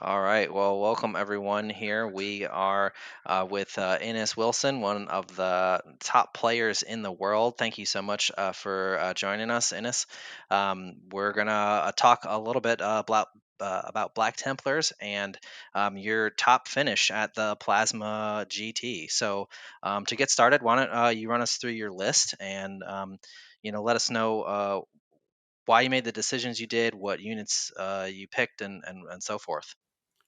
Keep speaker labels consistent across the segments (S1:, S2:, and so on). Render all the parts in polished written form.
S1: All right. Well, welcome everyone here. We are with Ines Wilson, one of the top players in the world. Thank you so much for joining us, Ines. We're going to talk a little bit about Black Templars and your top finish at the Plasma GT. So, to get started, why don't you run us through your list and let us know why you made the decisions you did, what units you picked, and so forth.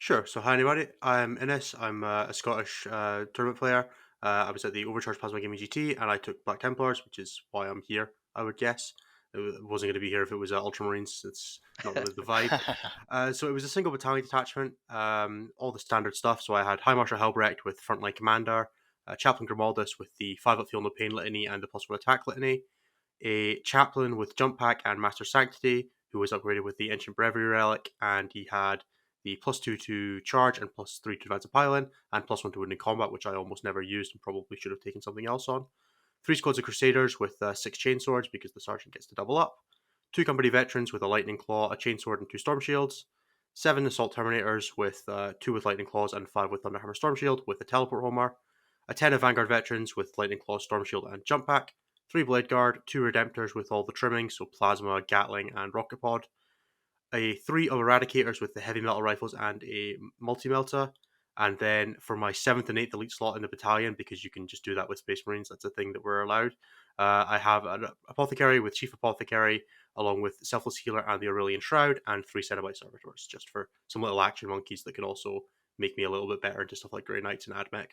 S2: Sure. So, hi, everybody. I'm Innes. I'm a Scottish tournament player. I was at the Overcharged Plasma GT, and I took Black Templars, which is why I'm here, I would guess. Wasn't going to be here if it was Ultramarines. It's not really the vibe. So, it was a single battalion detachment, all the standard stuff. So, I had High Marshal Helbrecht with Frontline Commander, Chaplain Grimaldus with the 5 up Feel No Pain Litany and the +1 Attack Litany, a Chaplain with Jump Pack and Master Sanctity, who was upgraded with the Ancient Breviary Relic, and he had the +2 to charge and +3 to advance a pylon, and +1 to win in combat, which I almost never used and probably should have taken something else on. 3 squads of Crusaders with 6 chainswords because the sergeant gets to double up. 2 company veterans with a lightning claw, a chainsword, and 2 storm shields. 7 assault terminators with 2 with lightning claws and 5 with thunderhammer storm shield with a teleport homer. A 10 of vanguard veterans with lightning claw, storm shield, and jump pack. 3 blade guard, 2 redemptors with all the trimmings, so plasma, gatling, and rocket pod. A 3 of eradicators with the heavy metal rifles and a multi-melta. And then for my 7th and 8th elite slot in the battalion, because you can just do that with Space Marines, that's a thing that we're allowed. I have an Apothecary with Chief Apothecary, along with Selfless Healer and the Aurelian Shroud, and 3 Cenobite Servitors, just for some little action monkeys that can also make me a little bit better into stuff like Grey Knights and AdMech.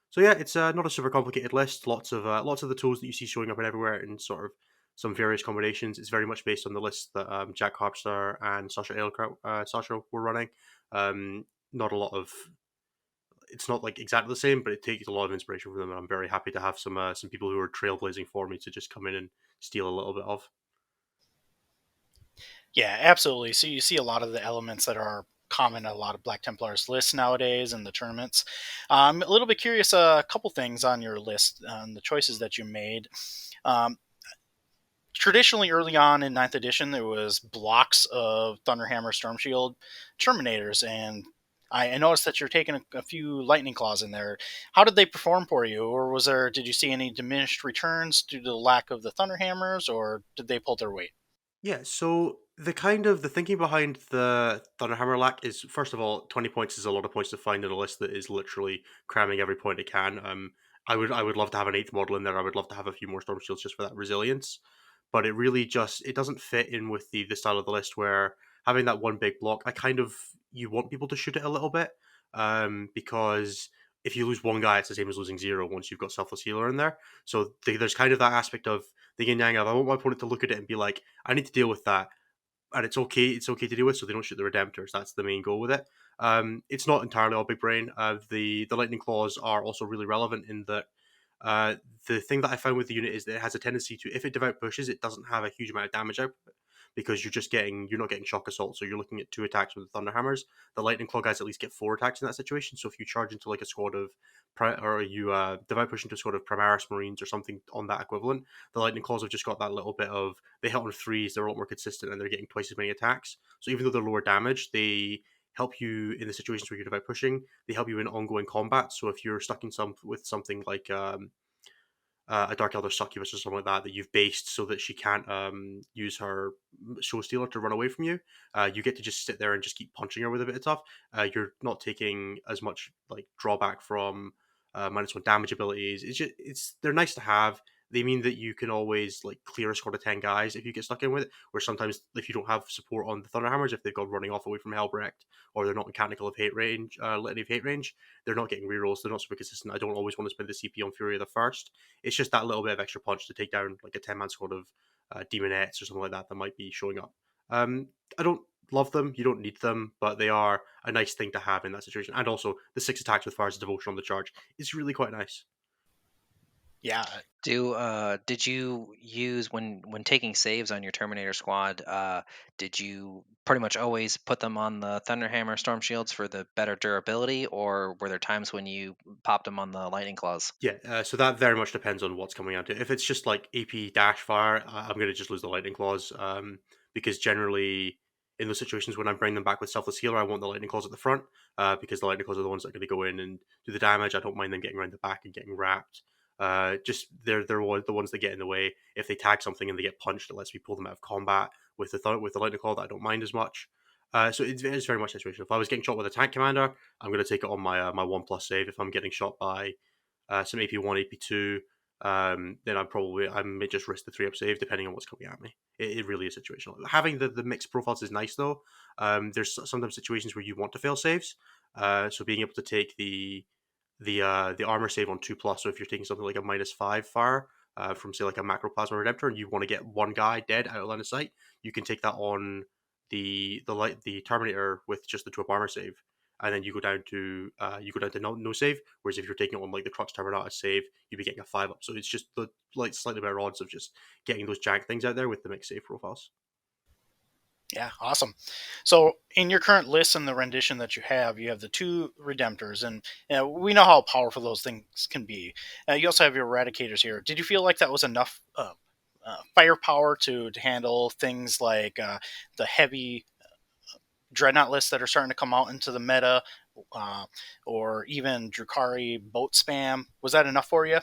S2: So yeah, it's not a super complicated list. Lots of the tools that you see showing up everywhere in sort of some various combinations. It's very much based on the list that Jack Harpster and Sasha were running. Not a lot of It's not like exactly the same, but it takes a lot of inspiration from them, and I'm very happy to have some people who are trailblazing for me to just come in and steal a little bit of.
S3: Yeah, absolutely. So you see a lot of the elements that are common in a lot of Black Templars lists nowadays in the tournaments. I'm a little bit curious, a couple things on your list, on the choices that you made. Um, Traditionally, early on in ninth edition, there was blocks of Thunderhammer Storm Shield Terminators, and I noticed that you're taking a few Lightning Claws in there. How did they perform for you, or did you see any diminished returns due to the lack of the Thunderhammers, or did they pull their weight?
S2: Yeah, so the thinking behind the Thunderhammer lack is, first of all, 20 points is a lot of points to find in a list that is literally cramming every point it can. I would love to have an eighth model in there. I would love to have a few more storm shields just for that resilience, but it really just it doesn't fit in with the style of the list where having that one big block. You want people to shoot it a little bit, because if you lose one guy, it's the same as losing zero once you've got Selfless Healer in there. So there's kind of that aspect of the yin yang of, I want my opponent to look at it and be like, I need to deal with that, and it's okay. It's okay to deal with, so they don't shoot the Redemptors. That's the main goal with it. It's not entirely all big brain. The lightning claws are also really relevant in that. The thing that I found with the unit is that it has a tendency to, if it devout pushes, it doesn't have a huge amount of damage output because you're not getting shock assault, so you're looking at 2 attacks with the Thunderhammers. The Lightning Claw guys at least get 4 attacks in that situation. So if you charge into like a squad of or you devout push into a squad of Primaris Marines or something on that equivalent, the Lightning Claws have just got that little bit of, they hit on threes, they're a lot more consistent, and they're getting twice as many attacks. So even though they're lower damage, they help you in the situations where you're devout pushing. They help you in ongoing combat. So if you're stuck in something like a Dark Elder Succubus or something like that you've based so that she can't use her Show Stealer to run away from you. You get to just sit there and just keep punching her with a bit of tough. You're not taking as much like drawback from -1 damage abilities. It's they're nice to have. They mean that you can always like clear a squad of 10 guys if you get stuck in with it. Where sometimes if you don't have support on the Thunderhammers, if they've gone running off away from Helbrecht or they're not in Canonical of Hate range, Litany of Hate range, they're not getting rerolls. They're not super consistent. I don't always want to spend the CP on Fury of the First. It's just that little bit of extra punch to take down like a 10-man squad of demonettes or something like that might be showing up. I don't love them. You don't need them, but they are a nice thing to have in that situation. And also, the 6 attacks with Fire's Devotion on the charge is really quite nice.
S3: Yeah,
S1: Did you use when taking saves on your Terminator squad? Did you pretty much always put them on the Thunderhammer Storm Shields for the better durability, or were there times when you popped them on the Lightning Claws?
S2: Yeah, so that very much depends on what's coming out. If it's just like AP dash fire, I'm going to just lose the lightning claws, because generally in those situations when I bring them back with Selfless Healer, I want the Lightning Claws at the front, because the Lightning Claws are the ones that are going to go in and do the damage. I don't mind them getting around the back and getting wrapped. Just they're the ones that get in the way. If they tag something and they get punched, it lets me pull them out of combat with the Lightning Claw that I don't mind as much. So it's very much situational. If I was getting shot with a tank commander, I'm going to take it on my 1+ save. If I'm getting shot by some AP1, AP2, then I may just risk the 3-up save depending on what's coming at me. It really is situational. Having the mixed profiles is nice though. There's sometimes situations where you want to fail saves, so being able to take the armor save on 2+. So if you're taking something like a -5 fire from say like a macro plasma redemptor, and you want to get one guy dead out of line of sight, you can take that on the Terminator with just the 2-up armor save, and then you go down to no save. Whereas if you're taking it on like the Crux Terminator save, you'd be getting a 5-up. So it's just the like slightly better odds of just getting those jank things out there with the mixed save profiles.
S3: Yeah, awesome. So, in your current list and the rendition that you have the two Redemptors, and we know how powerful those things can be. You also have your Eradicators here. Did you feel like that was enough firepower to handle things like the heavy Dreadnought lists that are starting to come out into the meta, uh, or even Drukhari boat spam? Was that enough for you?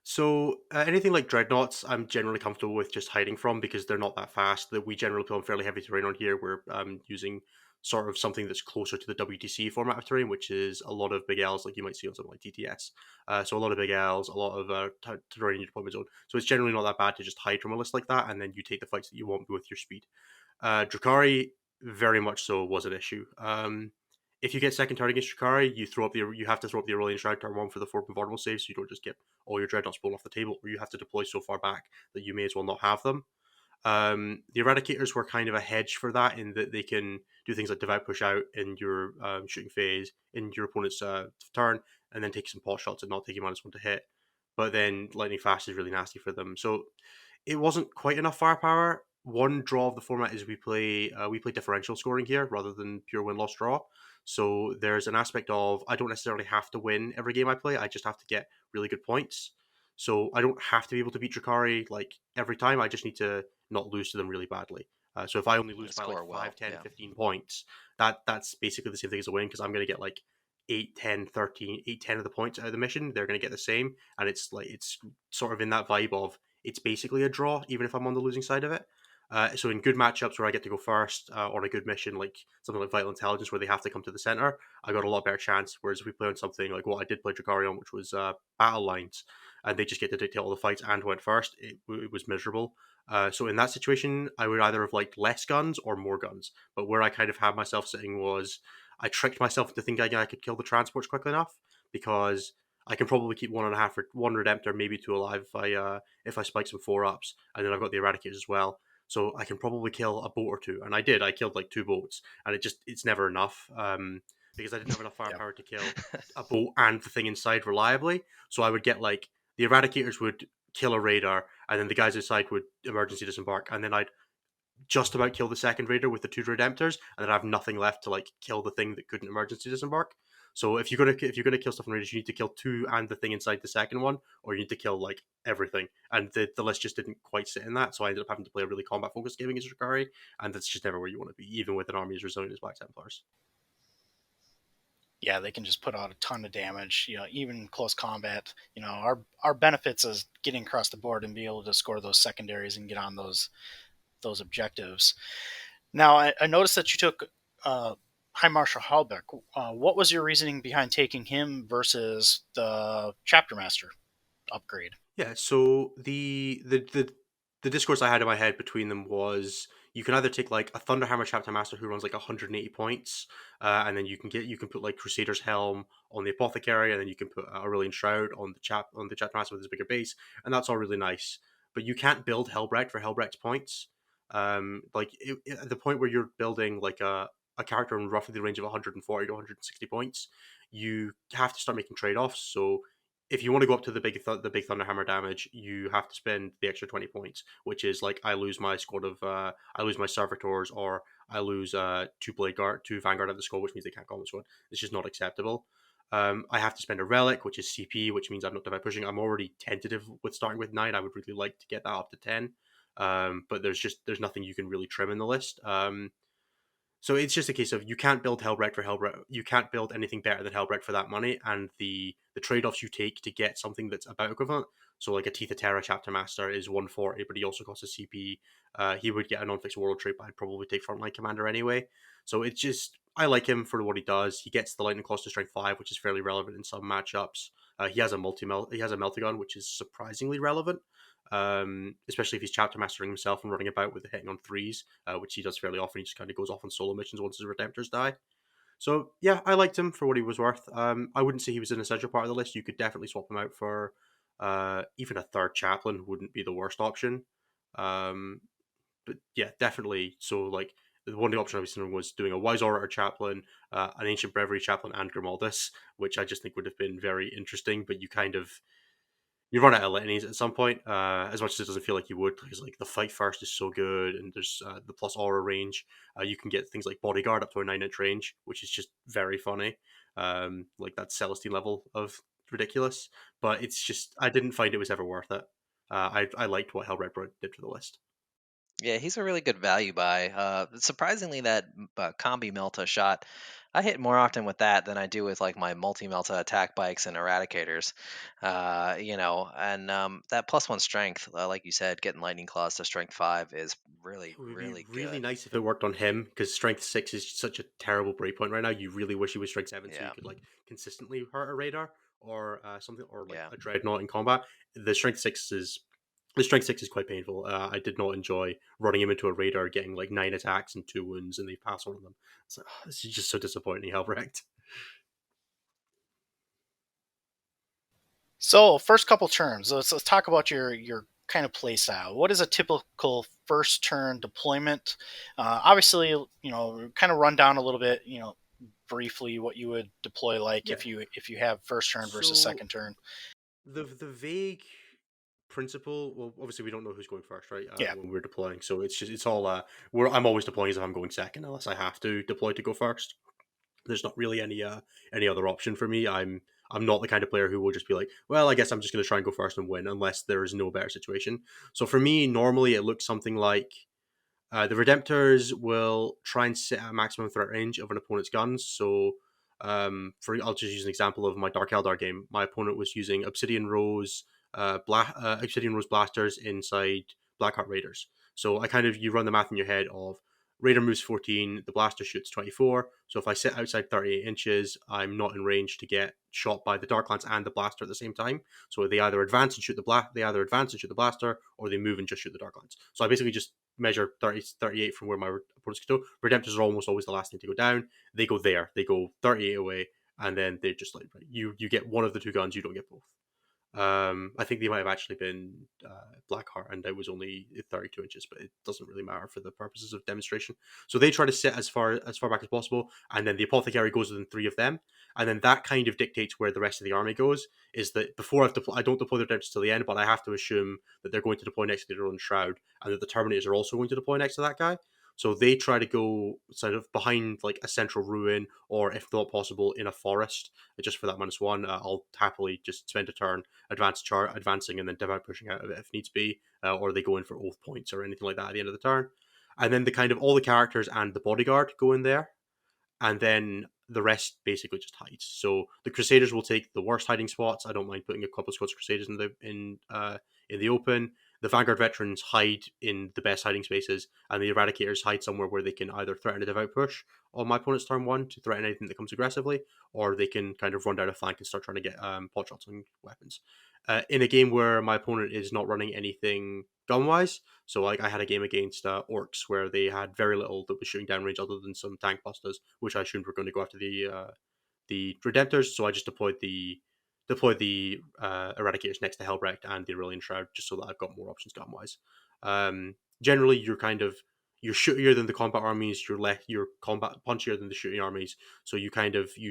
S2: So anything like dreadnoughts, I'm generally comfortable with just hiding from because they're not that fast. That we generally play on fairly heavy terrain on here. We're using sort of something that's closer to the WTC format of terrain, which is a lot of big L's, like you might see on something like TTS. So a lot of big L's, a lot of terrain in your deployment zone. So it's generally not that bad to just hide from a list like that, and then you take the fights that you want with your speed. Drukhari very much so was an issue. If you get second turn against Drukhari, you have to throw up the Aurelian Shroud turn one for the 4 bombardable save, so you don't just get all your dreadnoughts blown off the table, or you have to deploy so far back that you may as well not have them. The Eradicators were kind of a hedge for that in that they can do things like devout push out in your shooting phase in your opponent's turn, and then take some pot shots and not take a -1 to hit. But then lightning fast is really nasty for them. So it wasn't quite enough firepower. One draw of the format is we play differential scoring here rather than pure win loss draw. So there's an aspect of I don't necessarily have to win every game I play. I just have to get really good points. So I don't have to be able to beat Drakari like every time. I just need to not lose to them really badly. So if I only lose by like
S1: Score
S2: 5,
S1: well.
S2: 10,
S1: Yeah.
S2: 15 points, that's basically the same thing as a win because I'm going to get like 8, 10, 13, 8, 10 of the points out of the mission. They're going to get the same. And it's sort of in that vibe of it's basically a draw, even if I'm on the losing side of it. So in good matchups where I get to go first on a good mission, like something like Vital Intelligence, where they have to come to the center, I got a lot better chance. Whereas if we play on something like what I did play Drakari on, which was Battle Lines, and they just get to dictate all the fights and went first, it was miserable. So in that situation, I would either have liked less guns or more guns. But where I kind of had myself sitting was I tricked myself into thinking I could kill the transports quickly enough because I can probably keep 1.5 or one Redemptor, maybe two alive if I spike some 4-ups, and then I've got the Eradicators as well. So I can probably kill a boat or two, and I did. I killed like 2 boats, and it's never enough because I didn't have enough
S3: Yeah.
S2: firepower to kill a boat and the thing inside reliably. So I would get like the Eradicators would kill a radar, and then the guys inside would emergency disembark, and then I'd just about kill the second raider with the 2 Redemptors, and then I have nothing left to like kill the thing that couldn't emergency disembark. So if you're gonna kill stuff in raiders, you need to kill 2 and the thing inside the second one, or you need to kill like everything. And the list just didn't quite sit in that, so I ended up having to play a really combat focused game against Ricari, and that's just never where you want to be, even with an army as resilient as Black Templars.
S3: Yeah, they can just put out a ton of damage. Even close combat. Our benefits is getting across the board and be able to score those secondaries and get on those objectives. Now, I noticed that you took High Marshal Halbeck. What was your reasoning behind taking him versus the Chapter Master upgrade?
S2: Yeah, so the discourse I had in my head between them was you can either take like a Thunderhammer Chapter Master who runs like 180 points, and then you can put like Crusader's Helm on the Apothecary, and then you can put Aurelian Shroud on the Chapter Master with his bigger base, and that's all really nice. But you can't build Helbrecht for Helbrecht's points. At the point where you're building like a character in roughly the range of 140 to 160 points, you have to start making trade offs. So if you want to go up to the big Thunderhammer damage, you have to spend the extra 20 points, which is like I lose my squad of I lose my servitors, or I lose 2 Vanguard of the squad, which means they can't call the squad. It's just not acceptable. I have to spend a relic, which is CP, which means I'm not divide pushing. I'm already tentative with starting with 9. I would really like to get that up to 10, but there's nothing you can really trim in the list. So it's just a case of you can't build Hellbrecht for Hellbrecht. You can't build anything better than Hellbrecht for that money, and the trade offs you take to get something that's about equivalent. So like a Teeth of Terra Chapter Master is 140, but he also costs a CP. He would get a non-fixed world trait, but I'd probably take Frontline Commander anyway. So it's just I like him for what he does. He gets the lightning cost to strength 5, which is fairly relevant in some matchups. He has a he has a Meltagun, which is surprisingly relevant. Especially if he's chapter mastering himself and running about with the hitting on threes, which he does fairly often. He just kind of goes off on solo missions once his redemptors die. So yeah, I liked him for what he was worth. I wouldn't say he was an essential part of the list. You could definitely swap him out for even a third chaplain wouldn't be the worst option. Um, but yeah, definitely. So like the one option I was thinking was doing a wise orator chaplain, an ancient breviary chaplain, and Grimaldus, which I just think would have been very interesting. But you run out of litanies at some point. As much as it doesn't feel like you would, because like the fight first is so good, and there's the plus aura range. You can get things like bodyguard up to a 9-inch range, which is just very funny. Like that Celestine level of ridiculous, but it's just I didn't find it was ever worth it. I liked what Hellred did to the list.
S1: Yeah, he's a really good value buy. Surprisingly, that combi Melta shot, I hit more often with that than I do with like my multi Melta attack bikes and eradicators. And that +1 strength, like you said, getting lightning claws to strength 5 is really,
S2: It would be
S1: really
S2: really
S1: good.
S2: nice if it worked on him because strength 6 is such a terrible breakpoint right now. You really wish he was strength 7 so you
S1: Yeah,
S2: could like consistently hurt a radar or something or like
S1: yeah.
S2: a dreadnought in combat. The strength 6 is quite painful. I did not enjoy running him into a radar, getting like 9 attacks and 2 wounds, and they pass on them. So this is just so disappointing, Helbrecht.
S3: So, first couple turns. Let's talk about your kind of play style. What is a typical first turn deployment? Obviously, kind of run down a little bit. Briefly what you would deploy like
S2: Yeah.
S3: if you have first turn versus
S2: So
S3: second turn.
S2: the vague principle. Well, obviously we don't know who's going first, right?
S3: Yeah.
S2: When we're deploying, so it's all. I'm always deploying as if I'm going second, unless I have to deploy to go first. There's not really any other option for me. I'm not the kind of player who will just be like, well, I guess I'm just going to try and go first and win, unless there is no better situation. So for me, normally it looks something like the Redemptors will try and sit at maximum threat range of an opponent's guns. So, I'll just use an example of my Dark Eldar game. My opponent was using Obsidian Rose blasters inside Blackheart Raiders. So I kind of you run the math in your head of Raider moves 14, the blaster shoots 24. So if I sit outside 38 inches, I'm not in range to get shot by the Darklance and the blaster at the same time. So they either advance and shoot the blaster, or they move and just shoot the Darklance. So I basically just measure 38 from where my opponents can go. Redemptors are almost always the last thing to go down. They go there. They go 38 away, and then they just like you get one of the two guns. You don't get both. I think they might have actually been Blackheart, and it was only 32 inches, but it doesn't really matter for the purposes of demonstration. So they try to sit as far back as possible, and then the Apothecary goes within 3 of them, and then that kind of dictates where the rest of the army goes. Is that before I don't deploy their Redemptors till the end, but I have to assume that they're going to deploy next to their own Shroud, and that the Terminators are also going to deploy next to that guy. So they try to go sort of behind like a central ruin, or if not possible, in a forest, just for that -1. I'll happily just spend a turn advancing and then devout pushing out of it if needs be, or they go in for oath points or anything like that at the end of the turn. And then the kind of all the characters and the bodyguard go in there, and then the rest basically just hides. So the Crusaders will take the worst hiding spots. I don't mind putting a couple of Scots Crusaders in the open. The Vanguard veterans hide in the best hiding spaces, and the Eradicators hide somewhere where they can either threaten a devout push on my opponent's turn one to threaten anything that comes aggressively, or they can kind of run down a flank and start trying to get pot shots on weapons. In a game where my opponent is not running anything gun wise, so like I had a game against orcs where they had very little that was shooting down range other than some tank busters, which I assumed were going to go after the Redemptors. So I just deployed the Eradicators next to Hellbrecht and the Aurelian Shroud, just so that I've got more options gun wise. Generally, you're shootier than the combat armies. You're combat punchier than the shooting armies. So you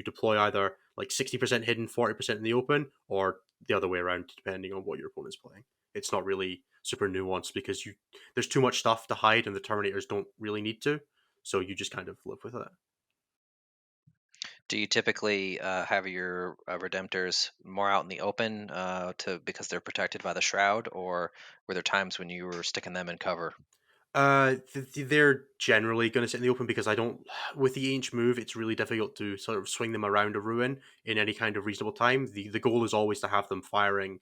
S2: deploy either like 60% hidden, 40% in the open, or the other way around, depending on what your opponent's playing. It's not really super nuanced because there's too much stuff to hide, and the Terminators don't really need to. So you just kind of live with it.
S1: Do you typically have your redemptors more out in the open to because they're protected by the shroud, or were there times when you were sticking them in cover?
S2: They're generally going to sit in the open because I don't. With the ancient move, it's really difficult to sort of swing them around a ruin in any kind of reasonable time. The goal is always to have them firing.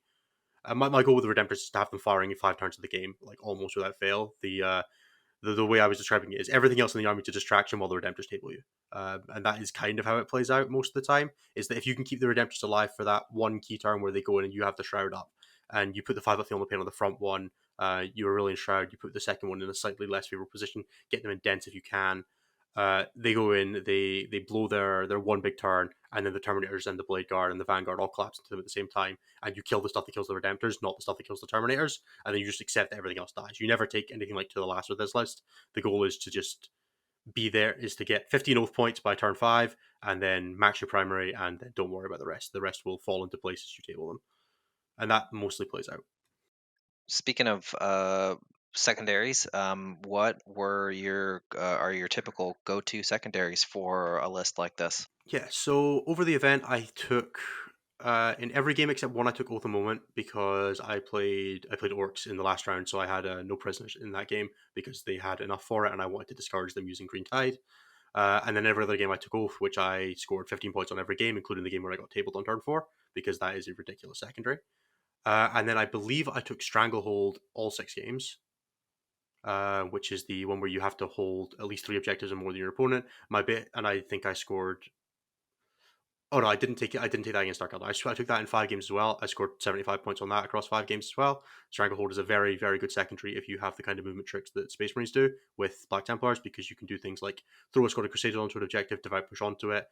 S2: My goal with the Redemptors is to have them firing in 5 turns of the game, like almost without fail. The way I was describing it is everything else in the army to distraction while the Redemptors table you. And that is kind of how it plays out most of the time. Is that if you can keep the Redemptors alive for that one key turn where they go in and you have the Shroud up, and you put the 5 up the on the pin on the front one, you are really in Shroud, you put the second one in a slightly less favorable position, get them in dense if you can. They go in, they blow their one big turn, and then the Terminators and the Blade Guard and the Vanguard all collapse into them at the same time, and you kill the stuff that kills the Redemptors, not the stuff that kills the Terminators, and then you just accept that everything else dies. You never take anything like to the last with this list. The goal is to just be there, is to get 15 oath points by turn 5, and then max your primary, and then don't worry about the rest. The rest will fall into place as you table them. And that mostly plays out.
S1: Speaking of secondaries, what were your are your typical go-to secondaries for a list like this?
S2: Yeah, so over the event, I took in every game except one. I took Oath a Moment because I played Orcs in the last round, so I had no prisoners in that game because they had enough for it, and I wanted to discourage them using Green Tide. And then every other game I took Oath, which I scored 15 points on every game, including the game where I got tabled on turn 4 because that is a ridiculous secondary. And then I believe I took Stranglehold all 6 games, which is the one where you have to hold at least 3 objectives and more than your opponent. My bit, and I think I scored. Oh no, I didn't take it. I didn't take that against Dark Eldar. I took that in 5 games as well. I scored 75 points on that across 5 games as well. Stranglehold is a very, very good secondary if you have the kind of movement tricks that Space Marines do with Black Templars, because you can do things like throw a squad of Crusaders onto an objective, divide push onto it.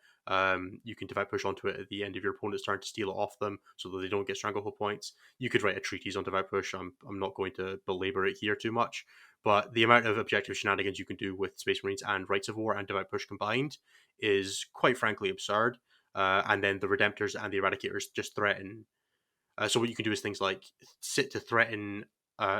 S2: You can divide push onto it at the end of your opponent's turn to steal it off them so that they don't get Stranglehold points. You could write a treatise on divide push. I'm not going to belabor it here too much, but the amount of objective shenanigans you can do with Space Marines and Rights of War and divide push combined is quite frankly absurd. And then the Redemptors and the Eradicators just threaten. So what you can do is things like sit to threaten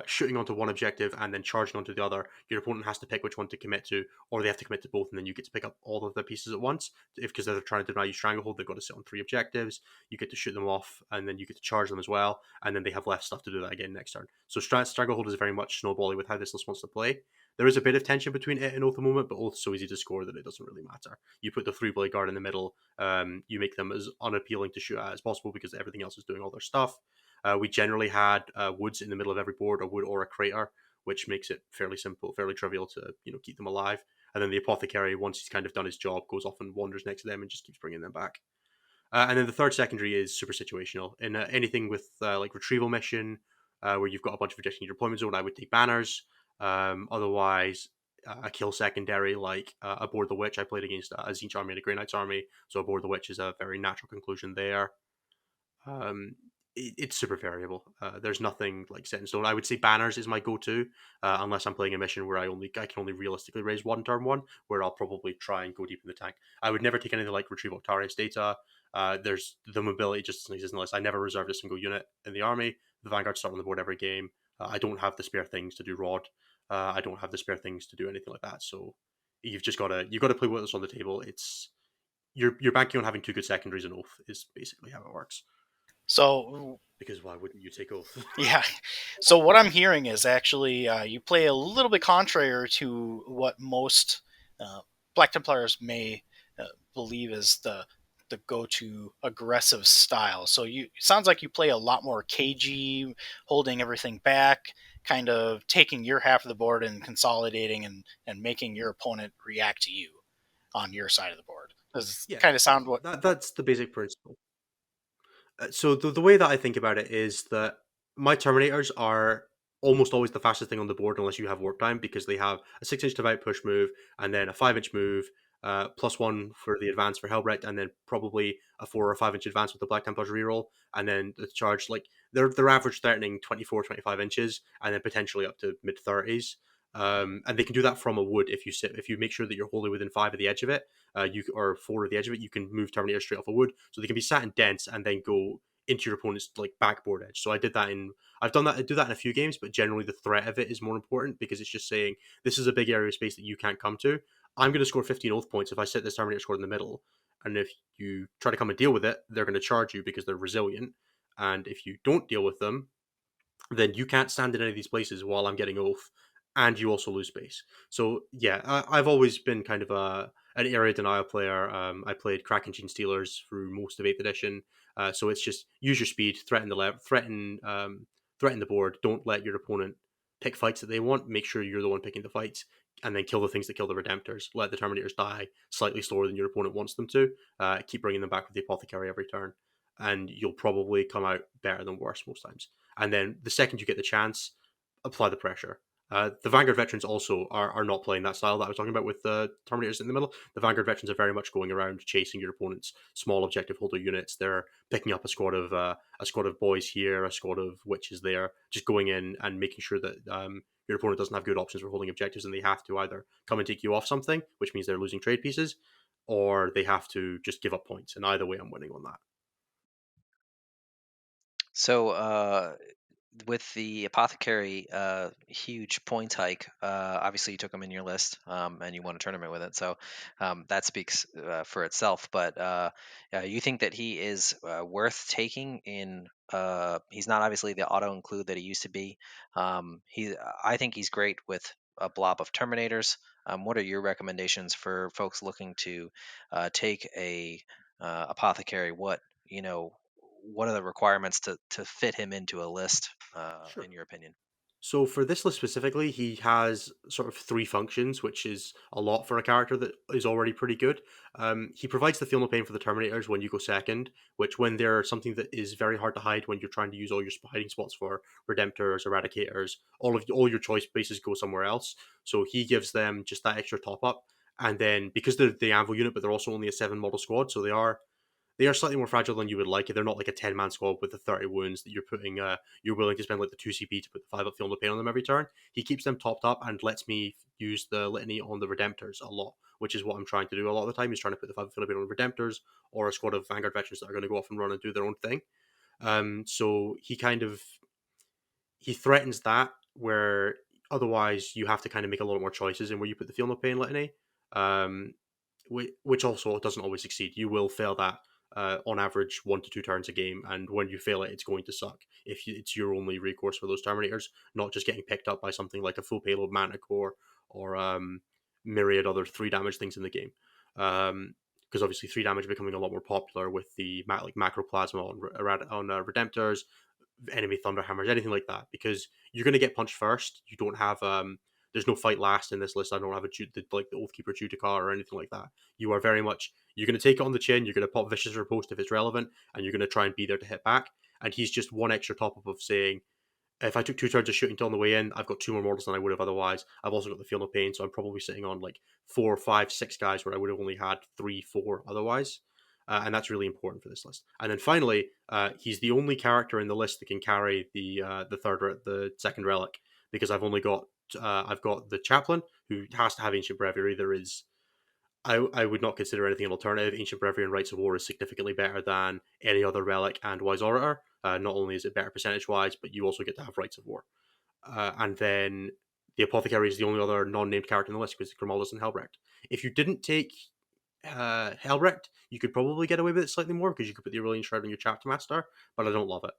S2: shooting onto one objective and then charging onto the other. Your opponent has to pick which one to commit to, or they have to commit to both, and then you get to pick up all of the pieces at once. If because they're trying to deny you Stranglehold, they've got to sit on 3 objectives. You get to shoot them off, and then you get to charge them as well, and then they have left stuff to do that again next turn. So Stranglehold is very much snowbally with how this list wants to play. There is a bit of tension between it and Oath of Moment, but Oath's so easy to score that it doesn't really matter. You put the 3 Blade Guard in the middle, you make them as unappealing to shoot at as possible because everything else is doing all their stuff. We generally had woods in the middle of every board, a wood or a crater, which makes it fairly simple, fairly trivial to keep them alive. And then the apothecary, once he's kind of done his job, goes off and wanders next to them and just keeps bringing them back. And then the third secondary is super situational. In anything with like retrieval mission, where you've got a bunch of rejecting your deployment zone, I would take banners. Otherwise, a kill secondary like Aboard the Witch. I played against a Zinch army and a Grey Knights army, so Aboard the Witch is a very natural conclusion there. Um, it's super variable. There's nothing like set in stone. I would say banners is my go-to, unless I'm playing a mission where I can only realistically raise one turn one, where I'll probably try and go deep in the tank. I would never take anything like Retrieval Octarius data. There's the mobility just doesn't exist in the list. I never reserved a single unit in the army. The Vanguard start on the board every game. I don't have the spare things to do Rod. I don't have the spare things to do anything like that. So you've got to play what's on the table. It's you're banking on having 2 good secondaries and Oath is basically how it works.
S3: So
S2: Because why wouldn't you take Oath?
S3: yeah, so what I'm hearing is actually you play a little bit contrary to what most uh, Black Templars may believe is the go-to aggressive style. So you it sounds like you play a lot more cagey, holding everything back, kind of taking your half of the board and consolidating and making your opponent react to you on your side of the board. Does
S2: Yeah,
S3: kind of sound what?
S2: that's the basic principle. So the way that I think about it is that my Terminators are almost always the fastest thing on the board unless you have warp time, because they have a 6 inch divide push move and then a 5 inch move, +1 for the advance for Helbrecht, and then probably a 4 or 5 inch advance with the Black Templars reroll, and then the charge, like they're average threatening 24-25 inches, and then potentially up to mid 30s. And they can do that from a wood if you make sure that you're wholly within 5 of the edge of it, you or 4 of the edge of it, you can move Terminator straight off a wood, so they can be sat in dense and then go into your opponent's like backboard edge. So I've done that. I do that in a few games, but generally the threat of it is more important because it's just saying this is a big area of space that you can't come to. I'm going to score 15 oath points if I set this Terminator squad in the middle, and if you try to come and deal with it, they're going to charge you because they're resilient. And if you don't deal with them, then you can't stand in any of these places while I'm getting oath, and you also lose space. So yeah, I've always been kind of an area denial player. I played Kraken Gene Stealers through most of Eighth Edition, so it's just use your speed, threaten the threaten the board. Don't let your opponent pick fights that they want. Make sure you're the one picking the fights, and then kill the things that kill the Redemptors. Let the Terminators die slightly slower than your opponent wants them to. Keep bringing them back with the Apothecary every turn, and you'll probably come out better than worse most times. And then the second you get the chance, apply the pressure. The Vanguard veterans also are not playing that style that I was talking about with the Terminators in the middle. The Vanguard veterans are very much going around chasing your opponent's small objective holder units. They're picking up a squad of boys here, a squad of witches there, just going in and making sure that your opponent doesn't have good options for holding objectives, and they have to either come and take you off something, which means they're losing trade pieces, or they have to just give up points. And either way, I'm winning on that.
S1: So, with the apothecary huge point hike, obviously you took him in your list, and you won a tournament with it, so that speaks for itself. But you think that he is worth taking in? He's not obviously the auto include that he used to be. I think he's great with a blob of terminators. What are your recommendations for folks looking to take a apothecary? What are the requirements to fit him into a list,
S2: Sure.
S1: in your opinion?
S2: So for this list specifically, he has sort of three functions, which is a lot for a character that is already pretty good. He provides the feel no pain for the Terminators when you go second, which when they're something that is very hard to hide when you're trying to use all your hiding spots for Redemptors, Eradicators, all your choice bases go somewhere else. So he gives them just that extra top up. And then because they're the Anvil unit, but they're also only a 7 model squad, so they are slightly more fragile than you would like. They're not like a 10 man squad with the 30 wounds that you're putting. You're willing to spend like the 2 CP to put the 5 up feel no pain on them every turn. He keeps them topped up and lets me use the litany on the Redemptors a lot, which is what I'm trying to do a lot of the time. Is trying to put the 5 up feel no pain on the Redemptors or a squad of Vanguard veterans that are going to go off and run and do their own thing. So he threatens that where otherwise you have to kind of make a lot more choices in where you put the feel no pain litany. Um, which also doesn't always succeed. You will fail that on average 1 to 2 turns a game, and when you fail it, it's going to suck if it's your only recourse for those Terminators, not just getting picked up by something like a full payload Manticore or myriad other 3 damage things in the game. Because obviously 3 damage becoming a lot more popular with the like macroplasma on Redemptors, enemy thunderhammers, anything like that, because you're going to get punched first. You don't have there's no fight last in this list. I don't have like the Oathkeeper Judicar or anything like that. You are very much you're going to take it on the chin. You're going to pop Vicious Riposte if it's relevant, and you're going to try and be there to hit back. And he's just one extra top up of saying, if I took 2 turns of shooting till on the way in, I've got 2 more models than I would have otherwise. I've also got the feel no pain, so I'm probably sitting on like 4, 5, 6 guys where I would have only had 3, 4 otherwise. And that's really important for this list. And then finally, he's the only character in the list that can carry the second relic, because I've got the chaplain who has to have ancient breviary. I would not consider anything an alternative. Ancient Breviary and Rites of War is significantly better than any other relic and Wise Orator. Not only is it better percentage wise, but you also get to have Rites of War. And then the Apothecary is the only other non-named character in the list because Grimaldus and Helbrecht. If you didn't take Helbrecht, you could probably get away with it slightly more because you could put the Aurelian Shroud on your Chapter Master, but I don't love it.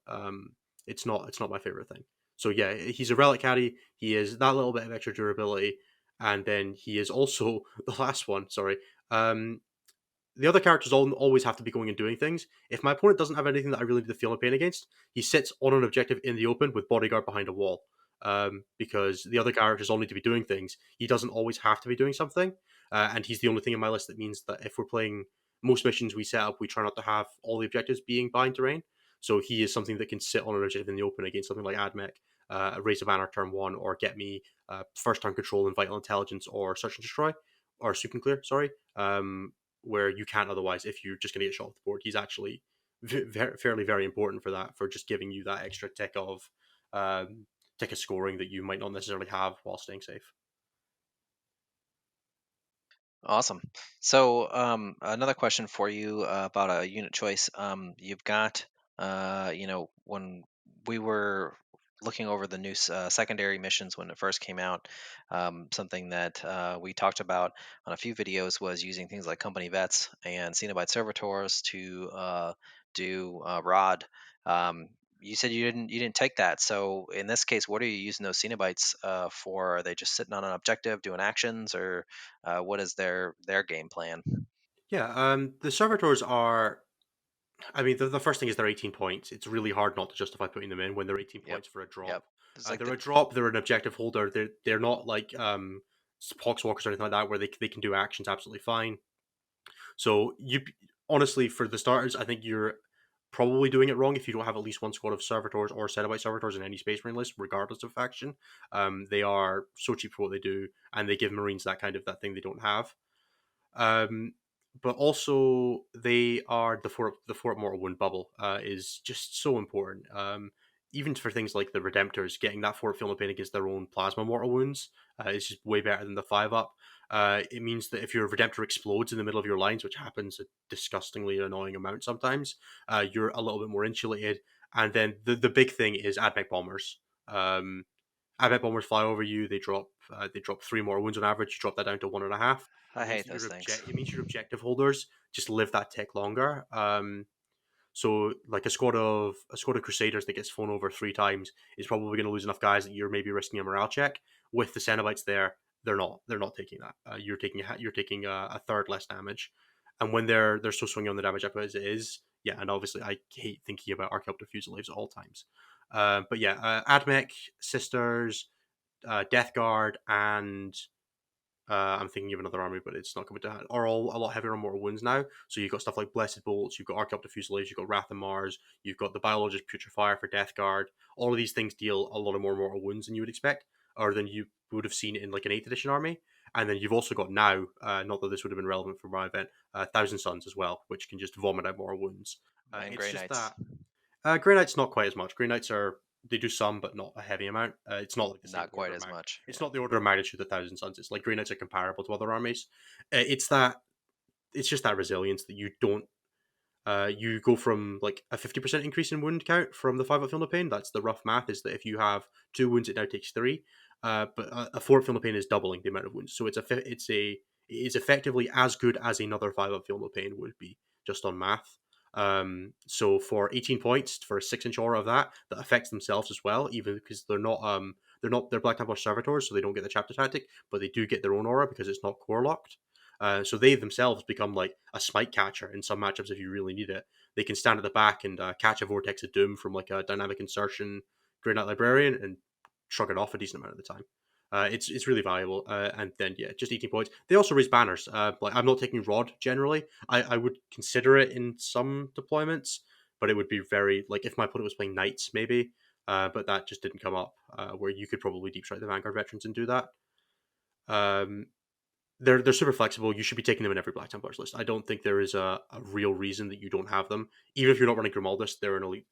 S2: It's not my favorite thing. So yeah, he's a relic caddy. He is that little bit of extra durability, and then he is also the last one. Sorry, um, the other characters always have to be going and doing things. If my opponent doesn't have anything that I really need to feel no pain against, he sits on an objective in the open with bodyguard behind a wall. Because the other characters all need to be doing things. He doesn't always have to be doing something, and he's the only thing in my list that means that if we're playing most missions we set up, we try not to have all the objectives being bind terrain. So he is something that can sit on an objective in the open against something like Admech, Raise of Banner turn one, or get me first turn control and vital intelligence, or search and destroy, or soup and clear. Sorry, where you can't otherwise if you're just going to get shot off the board. He's actually fairly very important for that, for just giving you that extra um, tick of scoring that you might not necessarily have while staying safe.
S1: Awesome. So, another question for you about a unit choice. You've got, when we were looking over the new secondary missions when it first came out, something that we talked about on a few videos was using things like company vets and Cenobite servitors to do rod. Um, you said you didn't take that. So in this case, what are you using those Cenobites for? Are they just sitting on an objective doing actions, or what is their game plan?
S2: Yeah, the servitors are. I mean, the first thing is they're 18 points. It's really hard not to justify putting them in when they're 18
S1: Yep,
S2: points for a
S1: yep.
S2: drop.
S1: It's like
S2: They're
S1: the
S2: a drop. They're an objective holder. They're not like poxwalkers or anything like that where they can do actions absolutely fine. So you honestly, for the starters, I think you're probably doing it wrong if you don't have at least one squad of servitors or Cenobite servitors in any Space Marine list, regardless of faction. They are so cheap for what they do, and they give Marines that thing they don't have. Um, but also they are the Fort Mortal Wound bubble is just so important. Even for things like the Redemptors, getting that Fort feeling pain against their own plasma mortal wounds is just way better than the 5-up. It means that if your Redemptor explodes in the middle of your lines, which happens a disgustingly annoying amount sometimes, you're a little bit more insulated. And then the big thing is AdMech bombers. Um, AdMech bombers fly over you. They drop 3 more wounds on average. You drop that down to 1.5.
S1: I hate those things.
S2: It means your objective holders just live that tick longer. So like a squad of Crusaders that gets flown over 3 times is probably going to lose enough guys that you're maybe risking a morale check. With the Cenobites there, they're not taking that. You're taking a third less damage, and when they're so swinging on the damage up as it is, yeah. And obviously, I hate thinking about Archaeopter Fusiliers at all times. But yeah, Admech, Sisters, Death Guard, and I'm thinking of another army, but it's not coming to hand. Are all a lot heavier on mortal wounds now. So you've got stuff like Blessed Bolts, you've got Archaeopter Fusiliers, you've got Wrath of Mars, you've got the Biologist Putrefier for Death Guard. All of these things deal a lot of more mortal wounds than you would expect, or than you would have seen in like an 8th edition army. And then you've also got now, not that this would have been relevant for my event, Thousand Suns as well, which can just vomit out mortal wounds.
S1: And
S2: It's
S1: Grey
S2: just
S1: Knights,
S2: that Grey Knights not quite as much. Grey Knights are they do some, but not a heavy amount. It's not like the same
S1: not quite
S2: order of
S1: as
S2: magnitude.
S1: much.
S2: It's
S1: Yeah,
S2: not the order of magnitude that Thousand Suns is. Like Grey Knights are comparable to other armies. It's that it's just that resilience that you don't. You go from like a 50% increase in wound count from the 5-up Film of Pain. That's the rough math. Is that if you have 2 wounds, it now takes 3. But a 4-up Film of Pain is doubling the amount of wounds. So it is effectively as good as another 5-up Film of Pain would be just on math. So for 18 points for a 6-inch aura of that affects themselves as well, even because they're Black Templar servitors, so they don't get the chapter tactic, but they do get their own aura because it's not core locked. So they themselves become like a smite catcher in some matchups if you really need it. They can stand at the back and catch a Vortex of Doom from like a dynamic insertion Grey Knight Librarian and shrug it off a decent amount of the time. It's really valuable, and then yeah, just 18 points. They also raise banners. Like I'm not taking Rod generally. I would consider it in some deployments, but it would be very like if my opponent was playing Knights maybe. But that just didn't come up. Where you could probably deep strike the Vanguard veterans and do that. Um, they're super flexible. You should be taking them in every Black Templars list. I don't think there is a real reason that you don't have them. Even if you're not running Grimaldus, they're an elite.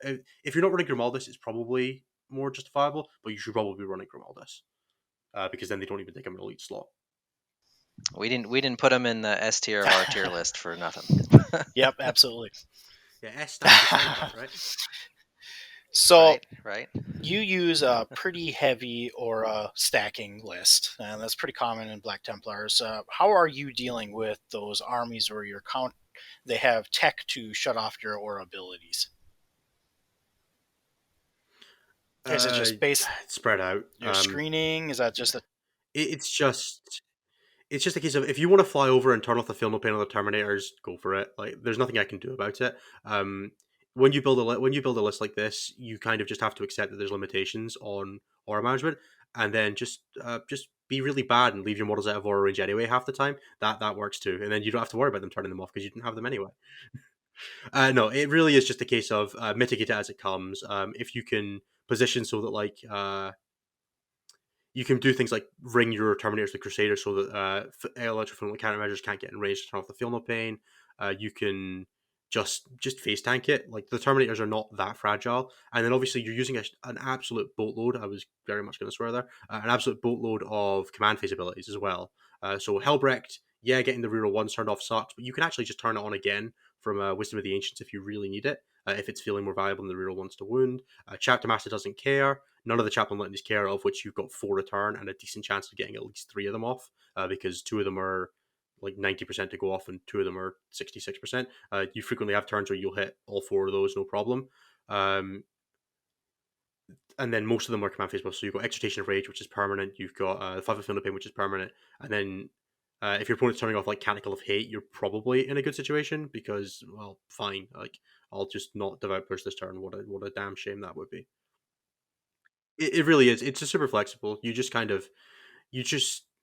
S2: If you're not running Grimaldus, it's probably more justifiable, but you should probably be running Grimaldus because then they don't even take them an elite slot.
S1: we didn't put them in the S tier of our tier list for nothing.
S3: Yep, absolutely.
S2: Yeah, S stands for Cenobite, right?
S3: So
S1: Right, right.
S3: you use a pretty heavy or a stacking list, and that's pretty common in Black Templars. How are you dealing with those armies where your count they have tech to shut off your aura abilities? Is it
S2: Uh,
S3: just based
S2: Spread out.
S3: your screening? Is that just a
S2: It's just a case of if you want to fly over and turn off the film no pain on the Terminators, go for it. Like, there's nothing I can do about it. When you build a list like this, you kind of just have to accept that there's limitations on aura management, and then just be really bad and leave your models out of aura range anyway half the time. That works too, and then you don't have to worry about them turning them off because you didn't have them anyway. No, it really is just a case of mitigate it as it comes. If you can position so that like you can do things like ring your Terminators to Crusaders so that electrofilament countermeasures can't get in range to turn off the Feel No Pain. You can just face tank it. Like the Terminators are not that fragile, and then obviously you're using an absolute boatload. I was very much going to swear there. An absolute boatload of command phase abilities as well. So Hellbrecht, yeah, getting the reroll ones turned off sucks, but you can actually just turn it on again from Wisdom of the Ancients if you really need it. If it's feeling more valuable than the reroll ones to wound. Chapter Master doesn't care. None of the chaplain litanies care, of which you've got 4 return and a decent chance of getting at least 3 of them off, because 2 of them are like 90% to go off and 2 of them are 66%. You frequently have turns where you'll hit all 4 of those, no problem. Um, and then most of them are command phase buffs. So you've got Exhortation of Rage, which is permanent. You've got Five of Philippine, which is permanent, and then if your opponent's turning off like Canticle of Hate, you're probably in a good situation because, well, fine. Like, I'll just not devout push this turn. What a damn shame that would be. It really is. It's just super flexible. You just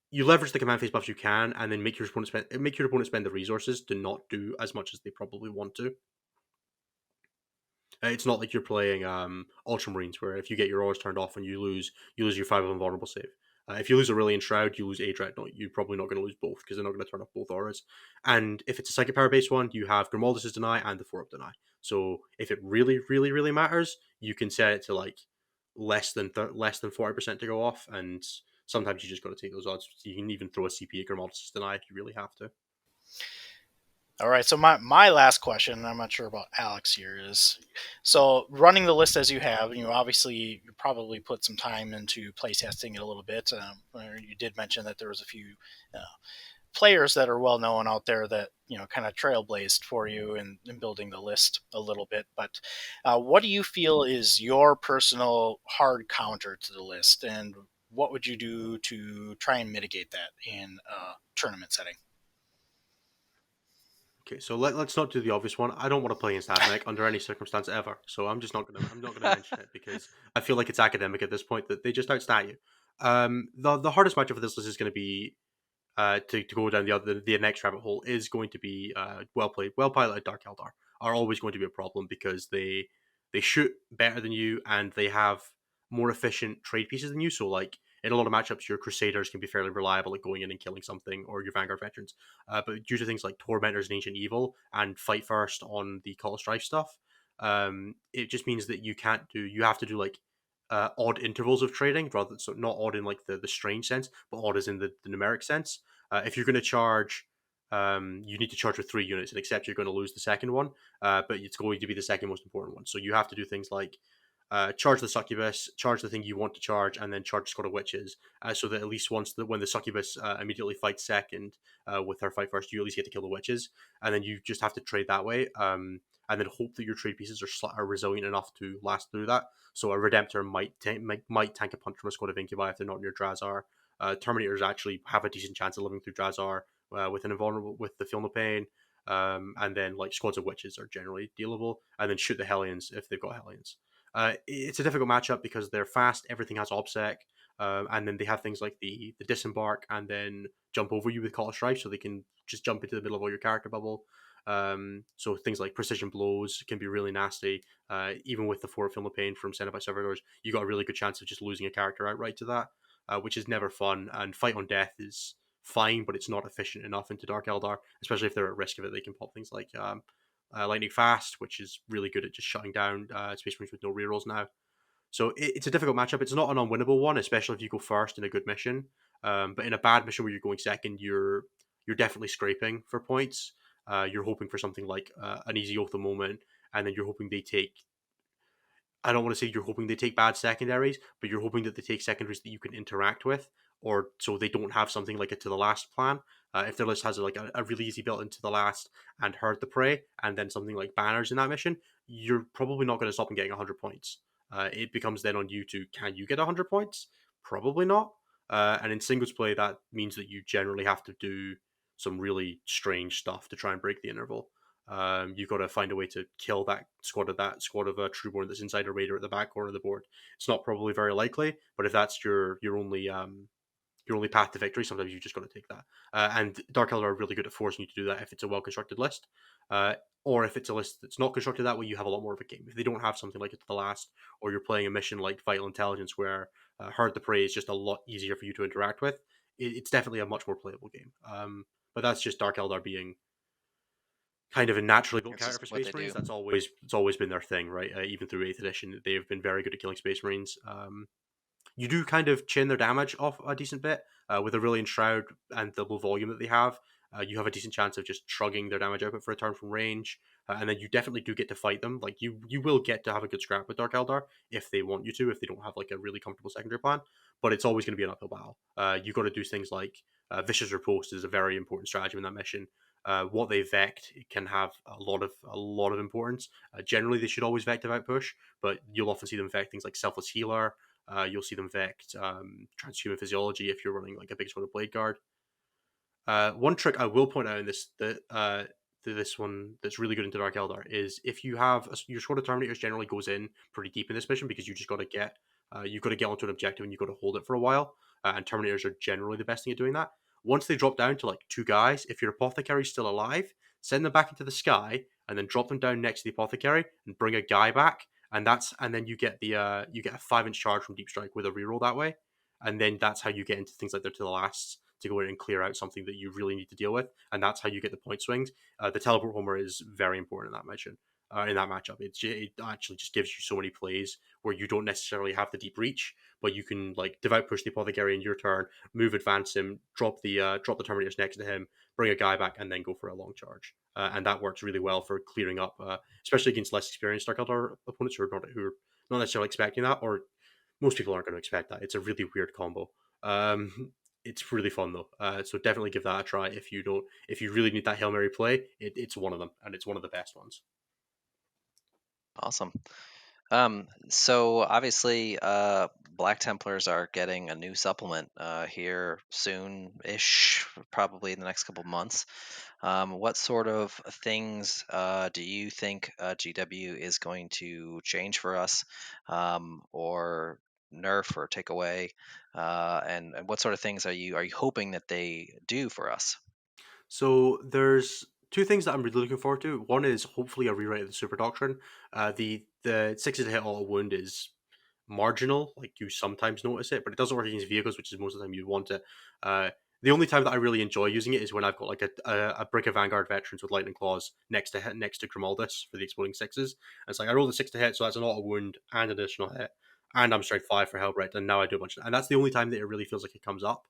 S2: you leverage the command phase buffs you can, and then make your opponent spend the resources to not do as much as they probably want to. It's not like you're playing Ultramarines, where if you get your auras turned off and you lose your 5 of invulnerable save. If you lose Aurelian Shroud, you lose a Dreadnought. You're probably not going to lose both because they're not going to turn off both auras. And if it's a Psychic Power based one, you have Grimaldus's Deny and the 4-up Deny. So if it really, really, really matters, you can set it to like less than 40% to go off, and sometimes you just got to take those odds. You can even throw a CP at Grimaldus's Deny if you really have to.
S3: All right. So my last question, I'm not sure about Alex here, is so running the list as you have, you obviously you probably put some time into playtesting it a little bit. You did mention that there was a few uh, players that are well known out there that kind of trailblazed for you in building the list a little bit. But what do you feel is your personal hard counter to the list, and what would you do to try and mitigate that in a tournament setting?
S2: Okay, so let's not do the obvious one. I don't want to play against Admech under any circumstance ever. So I'm not gonna mention it because I feel like it's academic at this point that they just outstat you. The hardest matchup for this list is going to be to go down the next rabbit hole is going to be well played, well piloted Dark Eldar are always going to be a problem because they shoot better than you and they have more efficient trade pieces than you. So like in a lot of matchups, your Crusaders can be fairly reliable at going in and killing something, or your Vanguard veterans. But due to things like Tormentors and Ancient Evil and Fight First on the Call of Strife stuff, it just means that you have to do like odd intervals of trading rather, so not odd in like the strange sense, but odd as in the numeric sense. If you're going to charge, you need to charge with 3 units, and accept you're going to lose the second one, but it's going to be the second most important one. So you have to do things like charge the succubus, charge the thing you want to charge, and then charge Squad of Witches, so that at least when the succubus immediately fights second with her fight first, you at least get to kill the witches, and then you just have to trade that way, and then hope that your trade pieces are resilient enough to last through that. So a Redemptor might tank a punch from a Squad of Incubi if they're not near Drazar. Terminators actually have a decent chance of living through Drazar with an invulnerable with the Feel No Pain. And then like squads of witches are generally dealable, and then shoot the Hellions if they've got Hellions. It's a difficult matchup because they're fast. Everything has OBSEC, and then they have things like the disembark and then jump over you with Call of Strife, so they can just jump into the middle of all your character bubble. So things like precision blows can be really nasty. Even with the four Film of Pain from Sent by Servitors, you got a really good chance of just losing a character outright to that, which is never fun. And Fight on Death is fine, but it's not efficient enough into Dark Eldar, especially if they're at risk of it. They can pop things like Lightning Fast, which is really good at just shutting down Space Marines with no rerolls now. So it's a difficult matchup. It's not an unwinnable one, especially if you go first in a good mission. But in a bad mission where you're going second, you're definitely scraping for points. You're hoping for something like an easy oath a moment, and then you're hoping they take. I don't want to say you're hoping they take bad secondaries, but you're hoping that they take secondaries that you can interact with, or so they don't have something like a to the last plan. If their list has like a really easy built into the last and herd the prey, and then something like banners in that mission, you're probably not going to stop them getting 100 points. It becomes then on you to can you get 100 points? Probably not. And in singles play, that means that you generally have to do some really strange stuff to try and break the interval. You've got to find a way to kill that squad of a Trueborn that's inside a raider at the back corner of the board. It's not probably very likely, but if that's your only path to victory, sometimes you just got to take that. And Dark Eldar are really good at forcing you to do that if it's a well constructed list. Or if it's a list that's not constructed that way, you have a lot more of a game. If they don't have something like it to the last, or you're playing a mission like Vital Intelligence where Herd the Prey is just a lot easier for you to interact with, it's definitely a much more playable game. But that's just Dark Eldar being kind of a naturally built
S1: It's
S2: character
S1: just
S2: for
S1: what
S2: Space
S1: they
S2: Marines.
S1: do.
S2: It's always been their thing, right? Even through Eighth Edition, they've been very good at killing Space Marines. You do kind of chin their damage off a decent bit with Aurelian Shroud and the low volume that they have. You have a decent chance of just shrugging their damage output for a turn from range, and then you definitely do get to fight them. Like you will get to have a good scrap with Dark Eldar if they want you to, if they don't have like a really comfortable secondary plan. But it's always going to be an uphill battle. You got to do things like Vicious Riposte is a very important strategy in that mission. What they vect can have a lot of importance. Generally, they should always vect devout push, but you'll often see them vect things like selfless healer. You'll see them vect transhuman physiology if you're running like a big sort of blade guard. One trick I will point out in this one that's really good into Dark Eldar is if you have your Sword of Terminators generally goes in pretty deep in this mission because you just got to get you've got to get onto an objective and you've got to hold it for a while. And Terminators are generally the best thing at doing that. Once they drop down to like two guys, if your Apothecary's still alive, send them back into the sky and then drop them down next to the Apothecary and bring a guy back. And then you get a 5 inch charge from Deep Strike with a reroll that way, and then that's how you get into things like the to the lasts to go in and clear out something that you really need to deal with, and that's how you get the point swings. The teleport homer is very important in that mission. In that matchup, it actually just gives you so many plays where you don't necessarily have the deep reach, but you can like devout push the Apothecary in your turn, move, advance him, drop the Terminators next to him, bring a guy back, and then go for a long charge. And that works really well for clearing up, especially against less experienced Dark Elder opponents who are not necessarily expecting that, or most people aren't going to expect that. It's a really weird combo. It's really fun though, so definitely give that a try if you really need that Hail Mary play. It's one of them, and it's one of the best ones.
S1: Awesome. So obviously, Black Templars are getting a new supplement here soon-ish, probably in the next couple months. What sort of things do you think GW is going to change for us, or nerf or take away? And what sort of things are you hoping that they do for us?
S2: So there's two things that I'm really looking forward to. One is hopefully a rewrite of the Super Doctrine. The 60 to hit auto wound is marginal. Like you sometimes notice it, but it doesn't work against vehicles, which is most of the time you want it. The only time that I really enjoy using it is when I've got like a brick of Vanguard veterans with lightning claws next to Grimaldus for the exploding sixes. And it's like I roll the 6 to hit, so that's an auto wound and an additional hit, and I'm strike 5 for Hellbright, and now I do a bunch of, and that's the only time that it really feels like it comes up.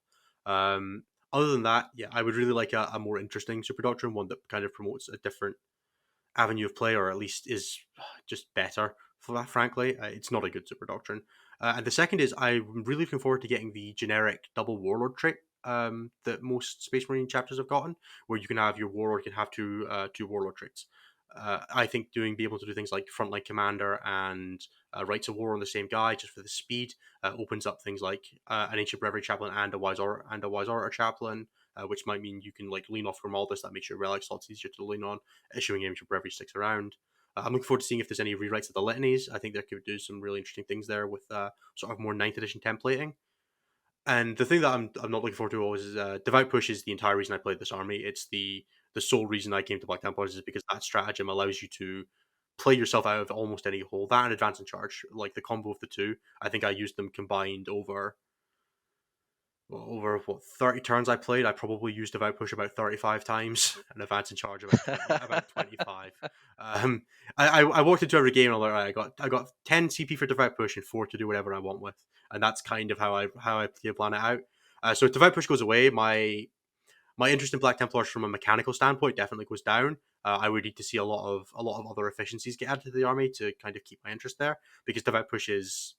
S2: Um, Other than that, yeah, I would really like a more interesting Super Doctrine, one that kind of promotes a different avenue of play, or at least is just better. For that, frankly, it's not a good Super Doctrine. And the second is I'm really looking forward to getting the generic double Warlord trait that most Space Marine chapters have gotten, where you can have your Warlord can have two Warlord traits. I think being able to do things like Frontline Commander and Rights of War on the same guy just for the speed opens up things like an Ancient Breviary Chaplain and a Wise Orator Chaplain, which might mean you can like lean off from all this. That makes your relic slots easier to lean on. Issuing Ancient Breviary sticks around. I'm looking forward to seeing if there's any rewrites of the litanies. I think they could do some really interesting things there with sort of more ninth edition templating. And the thing that I'm not looking forward to always is Devout Push is the entire reason I played this army. It's the sole reason I came to Black Templars is because that stratagem allows you to play yourself out of almost any hole. That and Advance and Charge, like the combo of the two. I think I used them combined over what 30 turns I played. I probably used Devout Push about 35 times and Advance and Charge about 25. Um, I walked into every game and I'm like, right, I got 10 CP for Devout Push and 4 to do whatever I want with, and that's kind of how I plan it out. So if Devout Push goes away, my interest in Black Templars from a mechanical standpoint definitely goes down. I would need to see a lot of other efficiencies get added to the army to kind of keep my interest there, because Devout Push is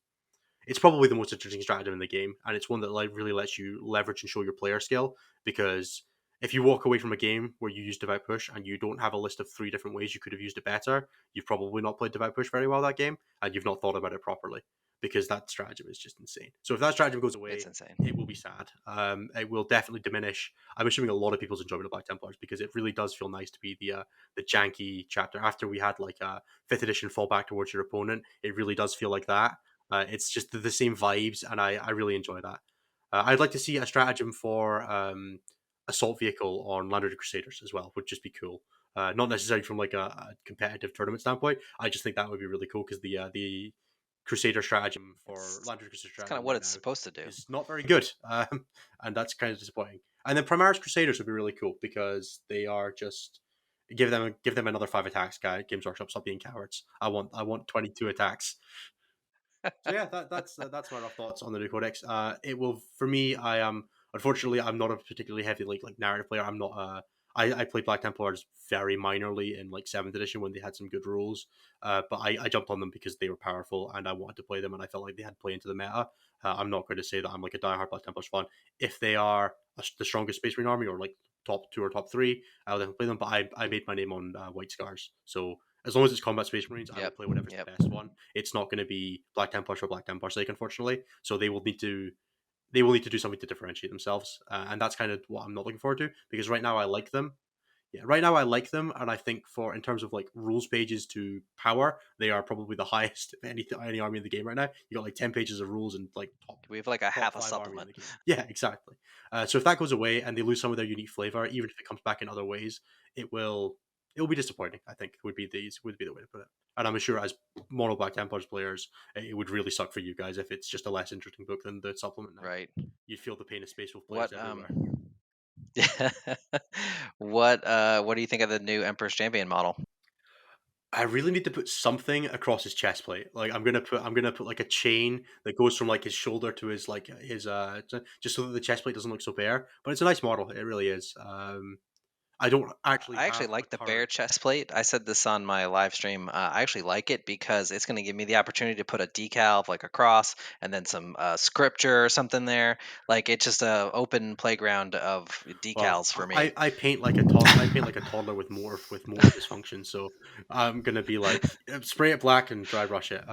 S2: it's probably the most interesting stratagem in the game, and it's one that like really lets you leverage and show your player skill. Because if you walk away from a game where you use Devout Push and you don't have a list of 3 different ways you could have used it better, you've probably not played Devout Push very well that game, and you've not thought about it properly, because that stratagem is just insane. So if that stratagem goes
S1: It's
S2: away, it will
S1: insane.
S2: be sad. It will definitely diminish. I'm assuming a lot of people's enjoyment of Black Templars, because it really does feel nice to be the janky chapter after we had like a fifth edition fall back towards your opponent. It really does feel like that. It's just the same vibes, and I really enjoy that. I'd like to see a stratagem for assault vehicle on Landed Crusaders as well. Would just be cool. Not necessarily from like a competitive tournament standpoint. I just think that would be really cool, because the Crusader stratagem for Landed Crusader
S1: It's kind
S2: stratagem
S1: of what
S2: right
S1: it's
S2: now
S1: supposed to do.
S2: is not very good, and that's kind of disappointing. And then Primaris Crusaders would be really cool, because they are just give them another 5 attacks, guy. Games Workshop, stop being cowards. I want 22 attacks. So yeah, that's my rough thoughts on the new codex. It will for me. I am unfortunately I'm not a particularly heavy like narrative player. I'm not. I played Black Templars very minorly in like seventh edition when they had some good rules. But I jumped on them because they were powerful and I wanted to play them, and I felt like they had play into the meta. I'm not going to say that I'm like a diehard Black Templars fan. If they are the strongest Space Marine army, or like top two or top three, I'll definitely play them. But I made my name on White Scars, so as long as it's Combat Space Marines, I will
S1: Yep.
S2: play whatever's the
S1: Yep.
S2: best one. It's not going to be Black Templars for Black Templars' sake, unfortunately. So they will need to do something to differentiate themselves, and that's kind of what I'm not looking forward to because right now I like them. Yeah, right now I like them, and I think for in terms of like rules pages to power, they are probably the highest of any army in the game right now. You got like 10 pages of rules and like top
S1: We have like a
S2: top
S1: half a
S2: five army in
S1: supplement.
S2: the game. Yeah, exactly. So if that goes away and they lose some of their unique flavor, even if it comes back in other ways, it will be disappointing. I think would be the way to put it. And I'm sure as mono Black Templars players, it would really suck for you guys if it's just a less interesting book than the supplement now.
S1: Right.
S2: You'd feel the pain of Space Wolf players
S1: What
S2: everywhere.
S1: what do you think of the new Emperor's Champion model?
S2: I really need to put something across his chest plate. Like I'm gonna put like a chain that goes from like his shoulder to his just so that the chest plate doesn't look so bare. But it's a nice model. It really is. I don't actually
S1: I actually
S2: have a
S1: like the bare
S2: current.
S1: chest plate. I said this on my live stream. I actually like it because it's going to give me the opportunity to put a decal of like a cross and then some scripture or something there. Like it's just a open playground of
S2: Well,
S1: decals for me.
S2: I paint like a toddler with more dysfunction. So I'm gonna be like spray it black and dry brush it.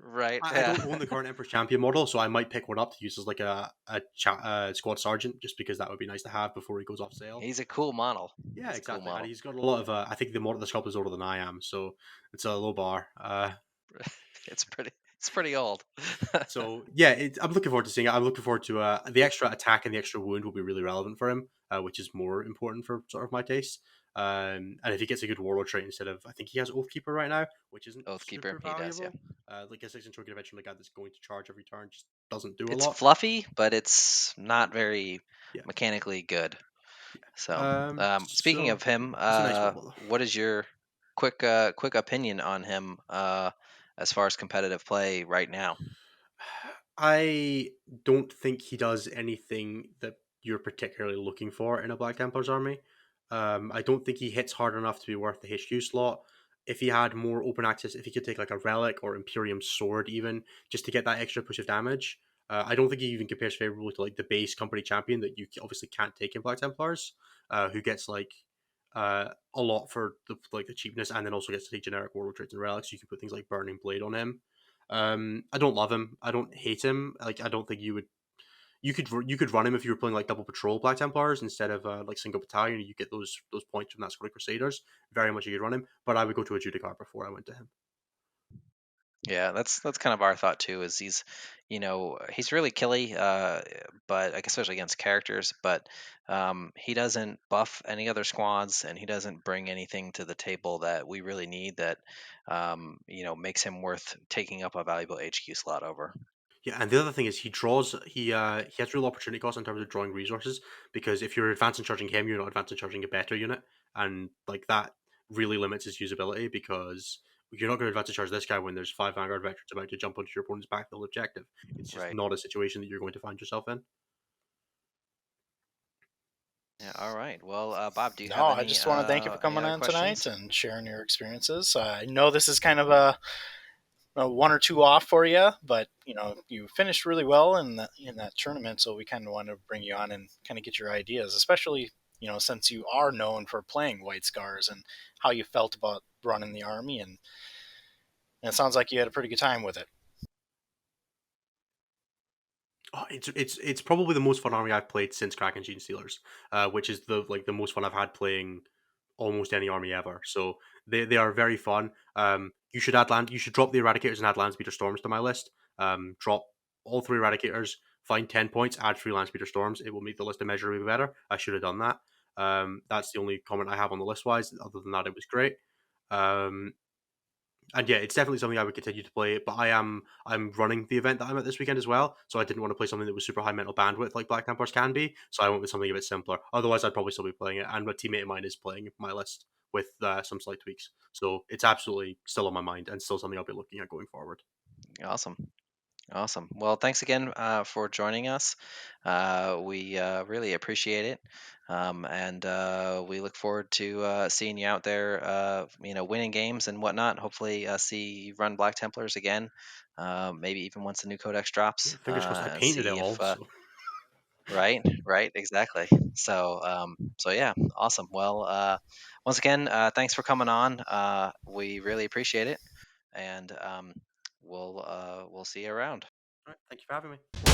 S1: Right.
S2: I
S1: Yeah.
S2: don't own the current Emperor Champion model, so I might pick one up to use as like a squad sergeant, just because that would be nice to have before he goes off sale.
S1: He's a cool model.
S2: Yeah,
S1: He's a cool
S2: exactly. And
S1: model.
S2: he's got a lot of. I think the sculpt is older than I am, so it's a low bar.
S1: It's pretty old.
S2: So yeah, I'm looking forward to seeing it. I'm looking forward to the extra attack and the extra wound will be really relevant for him, which is more important for sort of my taste. And if he gets a good warlord trait instead of, I think he has Oathkeeper right now, which isn't
S1: Oathkeeper,
S2: super
S1: he does, yeah.
S2: valuable. Like a 6 inch intervention, the guy that's going to charge every turn just doesn't do a
S1: It's
S2: lot.
S1: fluffy, but it's not very
S2: Yeah,
S1: mechanically good. So,
S2: yeah.
S1: speaking
S2: So
S1: of him,
S2: it's a nice model though.
S1: what is your quick opinion on him as far as competitive play right now?
S2: I don't think he does anything that you're particularly looking for in a Black Templars army. I don't think he hits hard enough to be worth the HQ slot. If he had more open access, if he could take like a relic or Imperium sword, even just to get that extra push of damage, I don't think he even compares favorably to like the base company champion that you obviously can't take in Black Templars, who gets like a lot for the cheapness, and then also gets to take generic warlord traits and relics. You can put things like Burning Blade on him. I don't love him. I don't hate him. Like I don't think you would. You could run him if you were playing like double patrol Black Templars instead of like single battalion. You get those points from that sort of Crusaders. Very much you could run him, but I would go to a Judicar before I went to him.
S1: Yeah, that's kind of our thought too. Is he's really killy, but like especially against characters. But he doesn't buff any other squads, and he doesn't bring anything to the table that we really need. That makes him worth taking up a valuable HQ slot over.
S2: Yeah, and the other thing is he has real opportunity cost in terms of drawing resources because if you're advancing charging him, you're not advancing charging a better unit, and like that really limits his usability because you're not going to advance and charge this guy when there's 5 Vanguard veterans about to jump onto your opponent's backfield objective. It's just
S1: Right.
S2: not a situation that you're going to find yourself in.
S1: Yeah. All right. Well, Bob, do you
S3: No,
S1: have
S3: I just want to thank you for
S1: any
S3: coming
S1: other
S3: on tonight
S1: questions?
S3: and sharing your experiences. I know this is kind of a one or two off for you, but you finished really well in that tournament, so we kind of want to bring you on and kind of get your ideas, especially since you are known for playing White Scars and how you felt about running the army, and it sounds like you had a pretty good time with it.
S2: Oh, it's probably the most fun army I've played since Kraken Gene Stealers, which is the most fun I've had playing almost any army ever. So they are very fun. You should add land. You should drop the Eradicators and add Landspeeder Storms to my list. Drop all three Eradicators. Find 10 points. Add three Landspeeder Storms. It will make the list immeasurably better. I should have done that. That's the only comment I have on the list wise. Other than that, it was great. Um, and yeah, it's definitely something I would continue to play. But I'm running the event that I'm at this weekend as well, so I didn't want to play something that was super high mental bandwidth like Black Templars can be. So I went with something a bit simpler. Otherwise, I'd probably still be playing it. And a teammate of mine is playing my list with some slight tweaks. So it's absolutely still on my mind and still something I'll be looking at going forward.
S1: Awesome. Awesome. Well, thanks again for joining us. We really appreciate it, and we look forward to seeing you out there, winning games and whatnot. Hopefully, see you run Black Templars again, maybe even once the new codex
S2: Yeah,
S1: drops,
S2: fingers crossed. I
S1: and
S2: painted it
S1: see
S2: all,
S1: if
S2: so
S1: Right, right, exactly. So yeah, awesome. Well, once again, thanks for coming on. We really appreciate it, and we'll see you around.
S2: All right, thank you for having me.